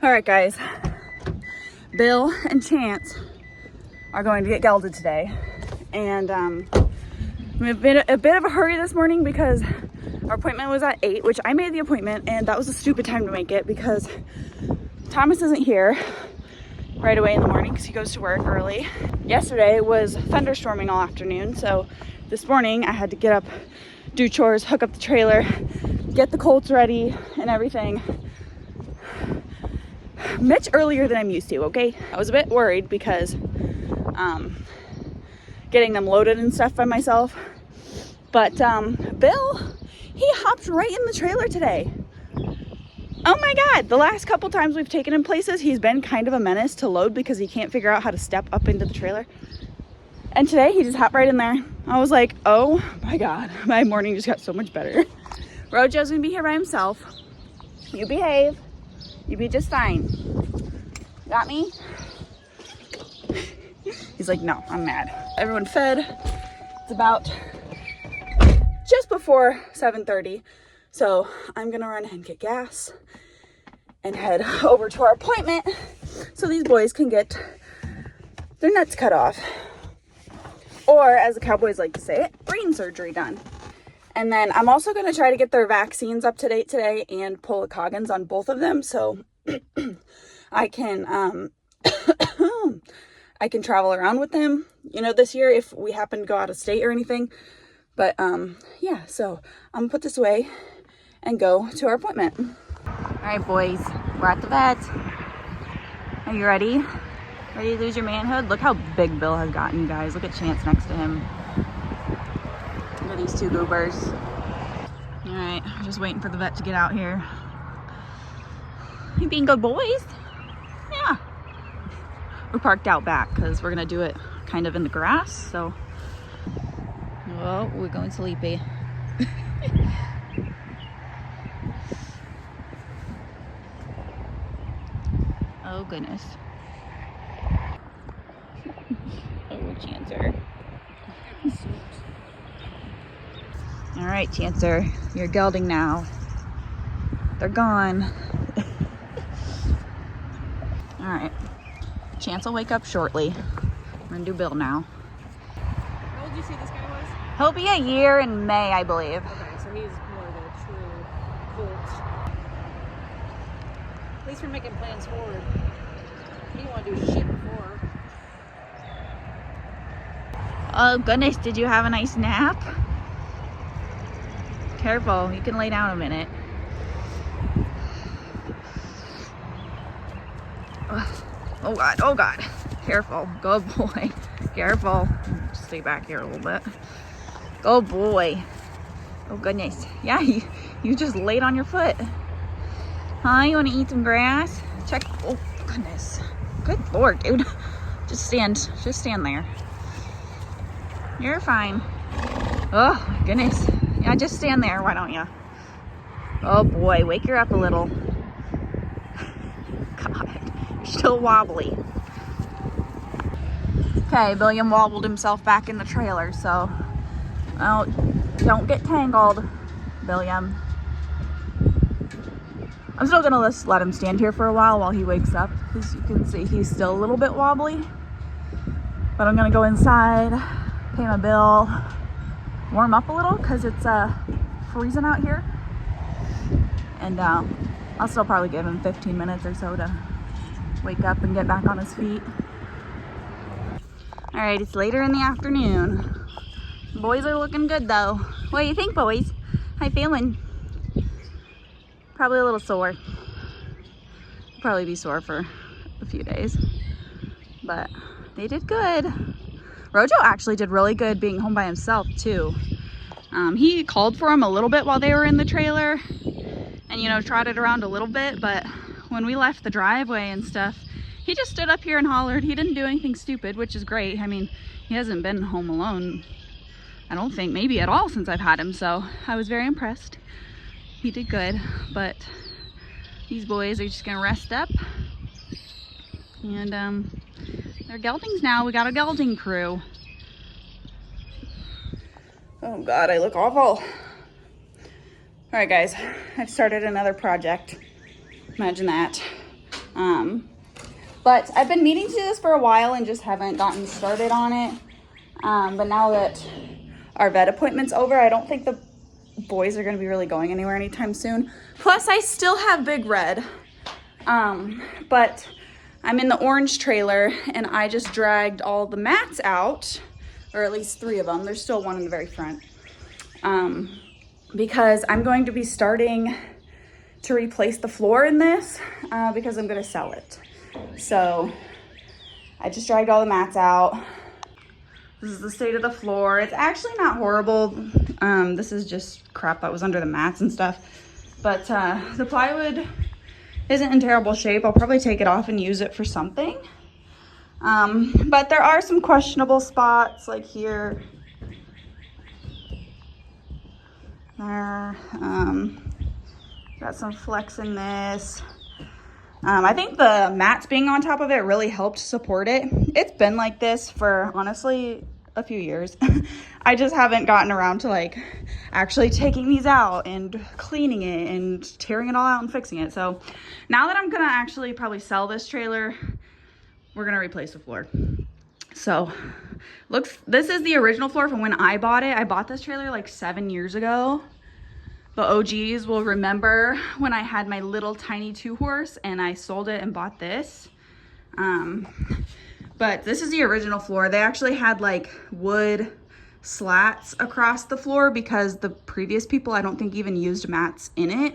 All right, guys. Bill and Chance are going to get gelded today, and I'm a bit of a hurry this morning because our appointment was at 8, which I made the appointment, and that was a stupid time to make it because Thomas isn't here right away in the morning because he goes to work early. Yesterday was thunderstorming all afternoon, so this morning I had to get up, do chores, hook up the trailer, get the colts ready and everything much earlier than I'm used to. Okay, I was a bit worried because getting them loaded and stuff by myself, but Bill, he hopped right in the trailer today. Oh my god, the last couple times we've taken him places, he's been kind of a menace to load because he can't figure out how to step up into the trailer. And today he just hopped right in there. I was like, oh my god, my morning just got so much better. Rojo's gonna be here by himself. You behave. You be just fine. Got me? He's like, no, I'm mad. Everyone fed. It's about just before 7:30. So I'm gonna run and get gas and head over to our appointment so these boys can get their nuts cut off. Or, as the cowboys like to say it, brain surgery done. And then I'm also gonna try to get their vaccines up to date today and pull a Coggins on both of them so I can I can travel around with them, you know, this year if we happen to go out of state or anything. But yeah, so I'm gonna put this away and go to our appointment. All right, boys, we're at the vet. Are you ready? Ready to lose your manhood? Look how big Bill has gotten, you guys. Look at Chance next to him. Look at these two goobers. All right, we're just waiting for the vet to get out here. You being good boys? Yeah. We're parked out back because we're gonna do it kind of in the grass, so. Well, we're going sleepy. Oh goodness. Oh, Chancer. All right, Chancer, you're gelding now. They're gone. All right, Chance will wake up shortly. We're gonna do Bill now. How old did you say this guy was? He'll be a year in May, I believe. Okay, so he's more of a true colt. At least we're making plans forward. He didn't want to do shit before. Oh goodness, did you have a nice nap? Careful, you can lay down a minute. Oh god, oh god. Careful, good boy. Careful. Stay back here a little bit. Good boy. Oh goodness. Yeah, you just laid on your foot. Huh, you want to eat some grass? Check, oh goodness. Good lord, dude. Just stand there. You're fine. Oh goodness. Yeah, just stand there, why don't you? Oh boy, wake her up a little. God, you're still wobbly. Okay, William wobbled himself back in the trailer, so well, don't get tangled, William. I'm still gonna just let him stand here for a while he wakes up, because you can see he's still a little bit wobbly. But I'm gonna go inside, pay my bill, warm up a little because it's freezing out here, and I'll still probably give him 15 minutes or so to wake up and get back on his feet. All right, it's later in the afternoon. Boys are looking good though. What do you think, boys? How you feeling? Probably a little sore. Probably be sore for a few days, but they did good. Rojo actually did really good being home by himself too. He called for him a little bit while they were in the trailer and, you know, trotted around a little bit, but when we left the driveway and stuff, he just stood up here and hollered. He didn't do anything stupid, which is great. I mean, he hasn't been home alone, I don't think, maybe at all since I've had him, so I was very impressed. He did good, but these boys are just gonna rest up, and they're geldings now. We got a gelding crew. Oh God, I look awful. All right, guys, I've started another project. Imagine that. But I've been meaning to do this for a while and just haven't gotten started on it. But now that our vet appointment's over, I don't think the boys are going to be really going anywhere anytime soon. Plus, I still have Big Red. But I'm in the orange trailer and I just dragged all the mats out, or at least 3 of them. There's still one in the very front. Because I'm going to be starting to replace the floor in this because I'm going to sell it. So I just dragged all the mats out. This is the state of the floor. It's actually not horrible. This is just crap that was under the mats and stuff. But the plywood isn't in terrible shape. I'll probably take it off and use it for something. But there are some questionable spots, like here. There. Got some flex in this. I think the mats being on top of it really helped support it. It's been like this for honestly a few years. I just haven't gotten around to like actually taking these out and cleaning it and tearing it all out and fixing it. So now that I'm gonna actually probably sell this trailer, we're gonna replace the floor. So this is the original floor from when I bought it. I bought this trailer like 7 years ago. The OGs will remember when I had my little tiny 2-horse and I sold it and bought this. But this is the original floor. They actually had like wood slats across the floor because the previous people I don't think even used mats in it.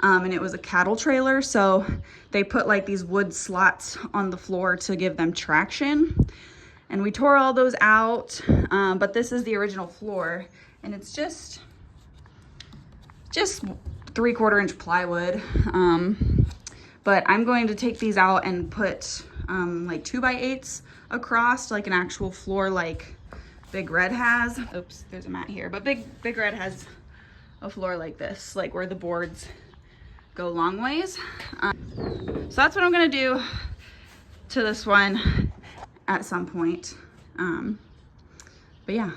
And it was a cattle trailer, so they put like these wood slats on the floor to give them traction. And we tore all those out, but this is the original floor and it's just 3/4 inch plywood. But I'm going to take these out and put like 2x8s across, like an actual floor like Big Red has. Oops, there's a mat here, but Big Red has a floor like this, like where the boards go long ways. So that's what I'm gonna do to this one at some point. But yeah,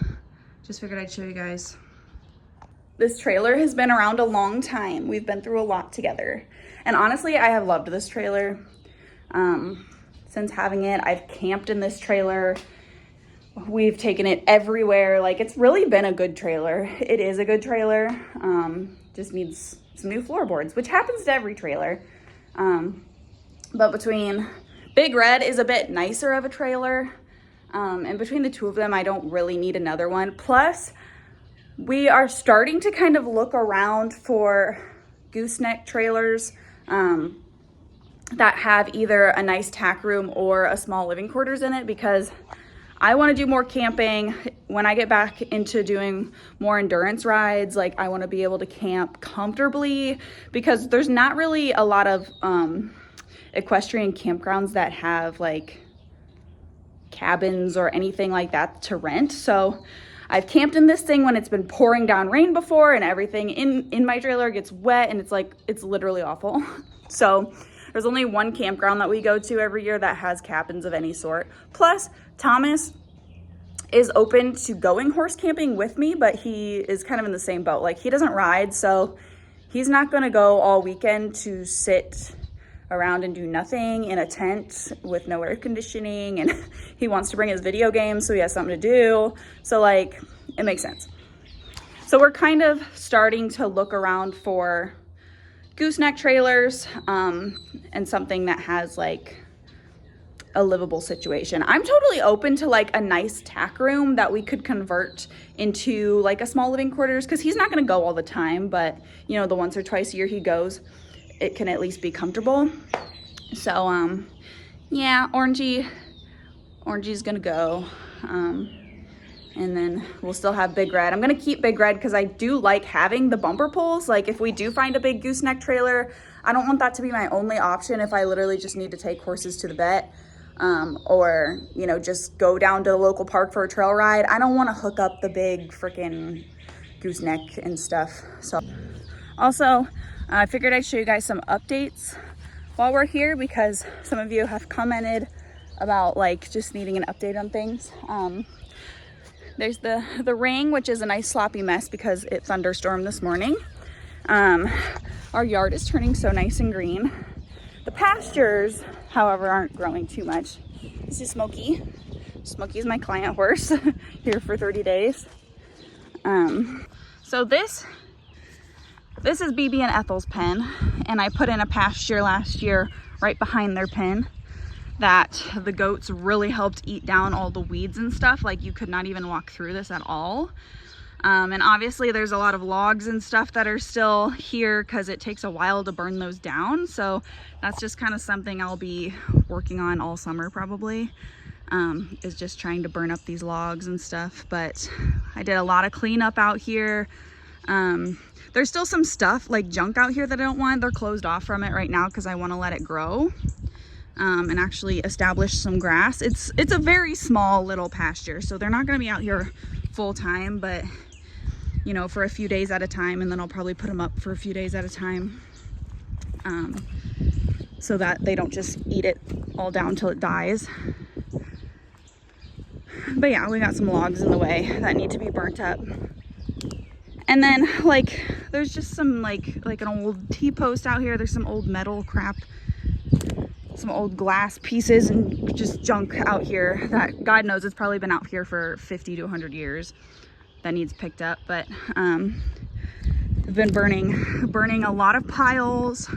just figured I'd show you guys. This trailer has been around a long time. We've been through a lot together. And honestly, I have loved this trailer. Since having it, I've camped in this trailer. We've taken it everywhere. Like, it's really been a good trailer. It is a good trailer. Just needs some new floorboards, which happens to every trailer. But between Big Red is a bit nicer of a trailer. And between the two of them, I don't really need another one. Plus, we are starting to kind of look around for gooseneck trailers that have either a nice tack room or a small living quarters in it, because I want to do more camping. When I get back into doing more endurance rides, like I want to be able to camp comfortably, because there's not really a lot of equestrian campgrounds that have like cabins or anything like that to rent. So I've camped in this thing when it's been pouring down rain before, and everything in my trailer gets wet, and it's literally awful. So there's only one campground that we go to every year that has cabins of any sort. Plus, Thomas is open to going horse camping with me, but he is kind of in the same boat. Like, he doesn't ride, so he's not gonna go all weekend to sit around and do nothing in a tent with no air conditioning, and he wants to bring his video games so he has something to do. So like, it makes sense. So we're kind of starting to look around for gooseneck trailers and something that has like a livable situation. I'm totally open to like a nice tack room that we could convert into like a small living quarters, because he's not going to go all the time, but you know, the once or twice a year he goes, it can at least be comfortable. So yeah, Orangey's gonna go, and then we'll still have Big Red. I'm gonna keep Big Red because I do like having the bumper pulls. Like, if we do find a big gooseneck trailer, I don't want that to be my only option if I literally just need to take horses to the vet, or you know, just go down to the local park for a trail ride. I don't want to hook up the big freaking gooseneck and stuff. So also, I figured I'd show you guys some updates while we're here, because some of you have commented about like just needing an update on things. There's the ring, which is a nice sloppy mess because it thunderstormed this morning. Our yard is turning so nice and green. The pastures, however, aren't growing too much. This is Smokey. Smokey is my client horse here for 30 days. So this is BB and Ethel's pen, and I put in a pasture last year right behind their pen that the goats really helped eat down all the weeds and stuff. Like, you could not even walk through this at all. And obviously there's a lot of logs and stuff that are still here because it takes a while to burn those down. So that's just kind of something I'll be working on all summer probably, is just trying to burn up these logs and stuff. But I did a lot of cleanup out here. There's still some stuff like junk out here that I don't want. They're closed off from it right now because I want to let it grow and actually establish some grass. It's a very small little pasture, so they're not going to be out here full time, but you know, for a few days at a time, and then I'll probably put them up for a few days at a time, so that they don't just eat it all down till it dies. But yeah, we got some logs in the way that need to be burnt up. And then like there's just some like an old T-post out here. There's some old metal crap, some old glass pieces and just junk out here that God knows it's probably been out here for 50 to 100 years that needs picked up. But I've been burning a lot of piles.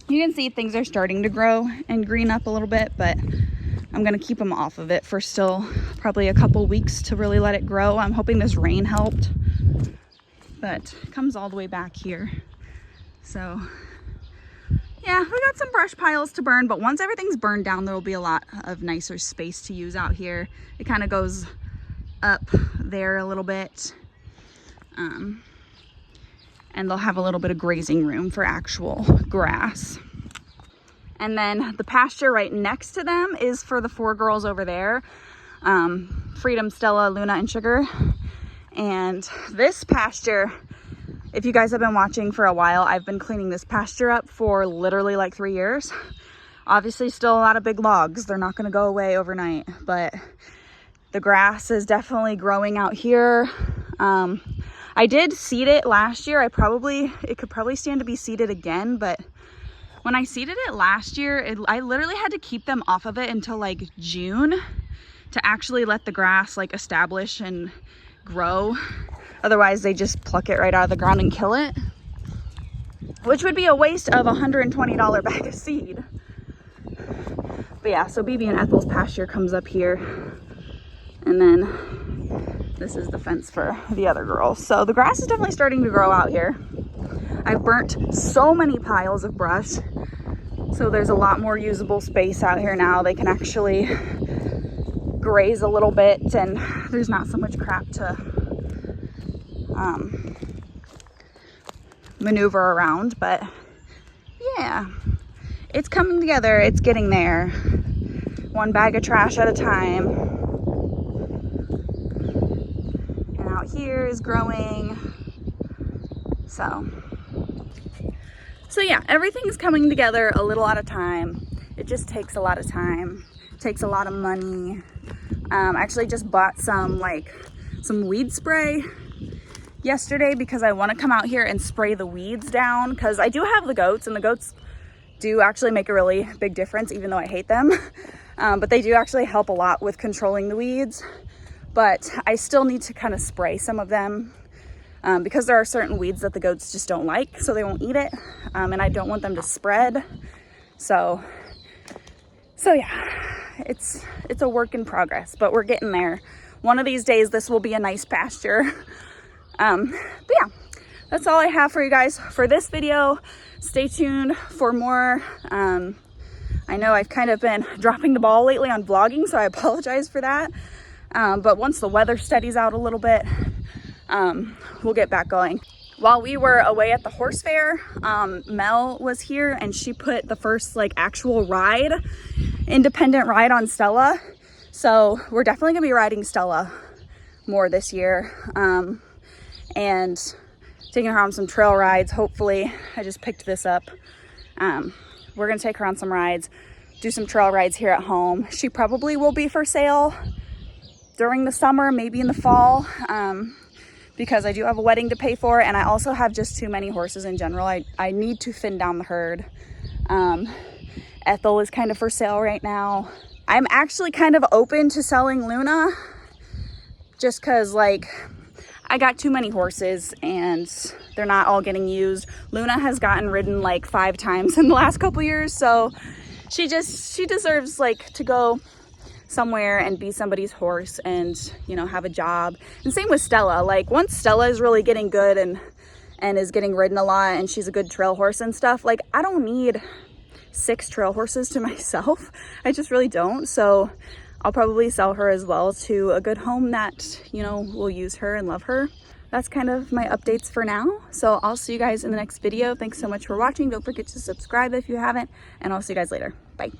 You can see things are starting to grow and green up a little bit, but I'm gonna keep them off of it for still probably a couple weeks to really let it grow. I'm hoping this rain helped, but it comes all the way back here. So yeah, we got some brush piles to burn, but once everything's burned down, there will be a lot of nicer space to use out here. It kind of goes up there a little bit, and they'll have a little bit of grazing room for actual grass. And then the pasture right next to them is for the 4 girls over there, Freedom, Stella, Luna, and Sugar. And this pasture, if you guys have been watching for a while, I've been cleaning this pasture up for literally like 3 years. Obviously still a lot of big logs. They're not going to go away overnight, but the grass is definitely growing out here. I did seed it last year. It could probably stand to be seeded again, but when I seeded it last year, I literally had to keep them off of it until like June to actually let the grass like establish and grow. Otherwise they just pluck it right out of the ground and kill it, which would be a waste of $120 bag of seed. But yeah, so BB and Ethel's pasture comes up here, and then this is the fence for the other girls. So the grass is definitely starting to grow out here. I've burnt so many piles of brush, so there's a lot more usable space out here now. They can actually graze a little bit, and there's not so much crap to maneuver around. But yeah, it's coming together. It's getting there, one bag of trash at a time. And out here is growing. So yeah, everything's coming together a little at a time. It just takes a lot of time. It takes a lot of money. I actually just bought some weed spray yesterday because I want to come out here and spray the weeds down, because I do have the goats, and the goats do actually make a really big difference, even though I hate them. But they do actually help a lot with controlling the weeds. But I still need to kind of spray some of them, because there are certain weeds that the goats just don't like, so they won't eat it, and I don't want them to spread. So yeah, it's a work in progress, but we're getting there. One of these days this will be a nice pasture. But yeah, that's all I have for you guys for this video. Stay tuned for more. I know I've kind of been dropping the ball lately on vlogging, so I apologize for that. But once the weather steadies out a little bit, we'll get back going. While we were away at the horse fair, Mel was here, and she put the first actual independent ride on Stella. So we're definitely gonna be riding Stella more this year, and taking her on some trail rides. Hopefully, I just picked this up. We're gonna take her on some rides, do some trail rides here at home. She probably will be for sale during the summer, maybe in the fall, because I do have a wedding to pay for, and I also have just too many horses in general. I need to thin down the herd. Ethel is kind of for sale right now. I'm actually kind of open to selling Luna just because, like, I got too many horses and they're not all getting used. Luna has gotten ridden like 5 times in the last couple years, so she deserves like to go somewhere and be somebody's horse and, you know, have a job. And same with Stella. Like, once Stella is really getting good and is getting ridden a lot and she's a good trail horse and stuff, like, I don't need 6 trail horses to myself. I just really don't. So I'll probably sell her as well to a good home that, you know, will use her and love her. That's kind of my updates for now. So I'll see you guys in the next video. Thanks so much for watching. Don't forget to subscribe if you haven't, and I'll see you guys later. Bye.